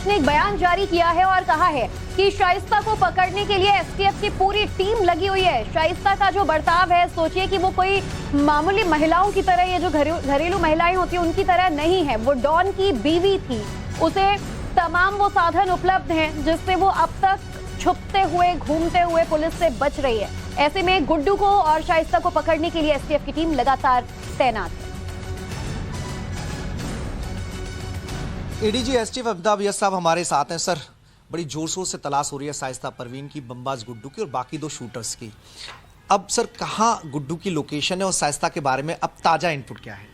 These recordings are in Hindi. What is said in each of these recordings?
ने एक बयान जारी किया है और कहा है कि शाइस्ता को पकड़ने के लिए एसटीएफ की पूरी टीम लगी हुई है। शाइस्ता का जो बर्ताव है, सोचिए कि वो कोई मामूली महिलाओं की तरह, ये जो घरेलू महिलाएं होती हैं उनकी तरह नहीं है। वो डॉन की बीवी थी, उसे तमाम वो साधन उपलब्ध हैं जिससे वो अब तक छुपते हुए, घूमते हुए पुलिस से बच रही है। ऐसे में गुड्डू को और शाइस्ता को पकड़ने के लिए एसटीएफ की टीम लगातार तैनात है। एडीजी एसटीएफ अमिताभ यस साहब हमारे साथ हैं। सर, बड़ी जोर शोर से तलाश हो रही है शाइस्ता परवीन की, बमबाज गुड्डू की और बाकी 2 शूटर्स की। अब सर, कहाँ गुड्डू की लोकेशन है और शाइस्ता के बारे में अब ताज़ा इनपुट क्या है?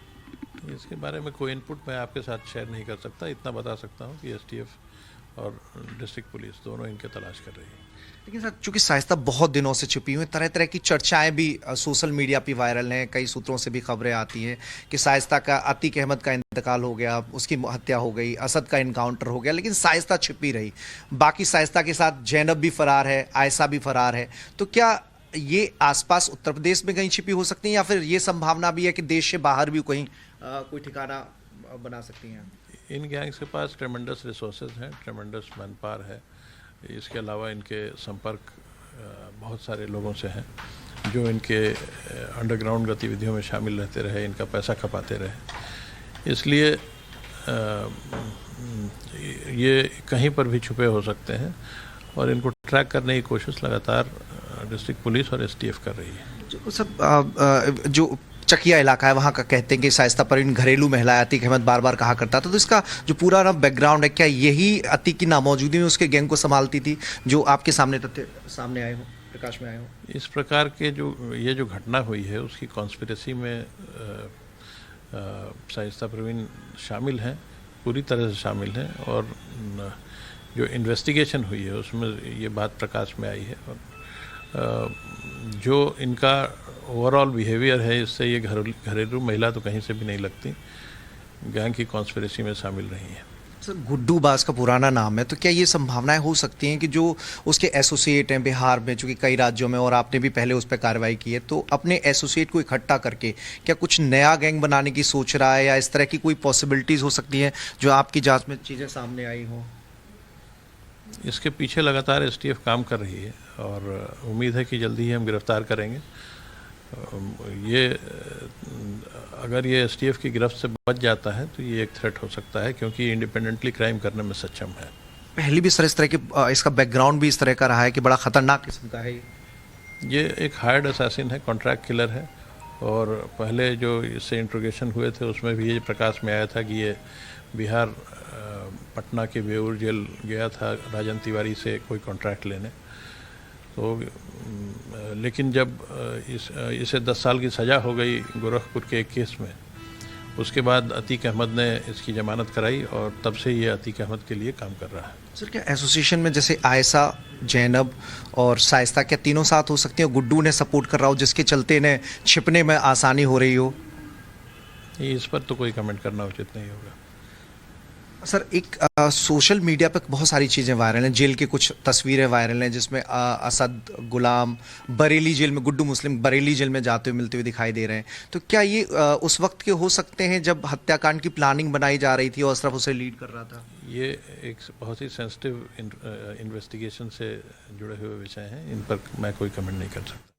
इसके बारे में कोई इनपुट मैं आपके साथ शेयर नहीं कर सकता। इतना बता सकता हूँ कि एसटीएफ और डिस्ट्रिक्ट पुलिस दोनों इनके तलाश कर रही है। लेकिन सर, चूंकि शाइस्ता बहुत दिनों से छुपी हुई, तरह तरह की चर्चाएं भी सोशल मीडिया पे वायरल हैं। कई सूत्रों से भी खबरें आती हैं कि शाइस्ता का अतीक अहमद का इंतकाल हो गया, उसकी हत्या हो गई, असद का इनकाउंटर हो गया, लेकिन शाइस्ता छिपी रही। बाकी शाइस्ता के साथ जैनब भी फरार है, आयशा भी फरार है। तो क्या ये आसपास उत्तर प्रदेश में कहीं छिपी हो सकती है या फिर ये संभावना भी है कि देश से बाहर भी कहीं कोई ठिकाना बना सकती हैं? इन गैंग्स के पास ट्रेमेंडस रिसोर्सेज हैं, ट्रेमेंडस मैन पावर है। इसके अलावा इनके संपर्क बहुत सारे लोगों से हैं जो इनके अंडरग्राउंड गतिविधियों में शामिल रहते रहे, इनका पैसा खपाते रहे। इसलिए ये कहीं पर भी छुपे हो सकते हैं और इनको ट्रैक करने की कोशिश लगातार डिस्ट्रिक्ट पुलिस और एसटीएफ कर रही है। जो चकिया इलाका है वहाँ का कहते हैं कि शाइस्ता परवीन घरेलू महिला है, अतीक अहमद बार बार कहा करता था। तो इसका जो पूरा ना बैकग्राउंड है, क्या यही अतीक की नामौजूदी में उसके गैंग को संभालती थी, जो आपके सामने तथ्य सामने आए हो, प्रकाश में आए हो? इस प्रकार के ये जो घटना हुई है उसकी कॉन्स्पिरेसी में शाइस्ता परवीन शामिल हैं, पूरी तरह से शामिल हैं। और जो इन्वेस्टिगेशन हुई है उसमें ये बात प्रकाश में आई है। और जो इनका ओवरऑल बिहेवियर है, इससे ये घरेलू महिला तो कहीं से भी नहीं लगती, गैंग की कॉन्स्पिरेसी में शामिल रही है। सर, गुड्डू बाज का पुराना नाम है, तो क्या ये संभावनाएं हो सकती हैं कि जो उसके एसोसिएट हैं बिहार में, चूँकि कई राज्यों में और आपने भी पहले उस पर कार्रवाई की है, तो अपने एसोसिएट को इकट्ठा करके क्या कुछ नया गैंग बनाने की सोच रहा है, या इस तरह की कोई पॉसिबिलिटीज़ हो सकती हैं जो आपकी जांच में चीज़ें सामने आई हों? इसके पीछे लगातार एसटीएफ काम कर रही है और उम्मीद है कि जल्दी ही हम गिरफ्तार करेंगे। ये अगर ये एसटीएफ की गिरफ्त से बच जाता है तो ये एक थ्रेट हो सकता है, क्योंकि इंडिपेंडेंटली क्राइम करने में सक्षम है। पहले भी सर इस तरह की इसका बैकग्राउंड भी इस तरह का रहा है कि बड़ा खतरनाक किस्म का है ये एक हायर्ड असैसिन है, कॉन्ट्रैक्ट किलर है। और पहले जो इससे इंट्रोगेशन हुए थे उसमें भी ये प्रकाश में आया था कि ये बिहार पटना के बेऊर जेल गया था राजन तिवारी से कोई कॉन्ट्रैक्ट लेने। तो लेकिन जब इसे 10 साल की सज़ा हो गई गोरखपुर के एक केस में, उसके बाद अतीक अहमद ने इसकी जमानत कराई और तब से ये अतीक अहमद के लिए काम कर रहा है। सर, क्या एसोसिएशन में जैसे आयशा, जैनब और शाइस्ता, क्या तीनों साथ हो सकती हैं? गुड्डू ने सपोर्ट कर रहा हो जिसके चलते इन्हें छिपने में आसानी हो रही हो? इस पर तो कोई कमेंट करना उचित नहीं होगा। सर, एक सोशल मीडिया पर बहुत सारी चीज़ें वायरल हैं, जेल की कुछ तस्वीरें वायरल हैं जिसमें असद, गुलाम बरेली जेल में, गुड्डू मुस्लिम बरेली जेल में जाते हुए मिलते हुए दिखाई दे रहे हैं। तो क्या ये उस वक्त के हो सकते हैं जब हत्याकांड की प्लानिंग बनाई जा रही थी और अशरफ उसे लीड कर रहा था? ये एक बहुत ही सेंसिटिव इन्वेस्टिगेशन से जुड़े हुए विषय हैं, इन पर मैं कोई कमेंट नहीं कर सकता।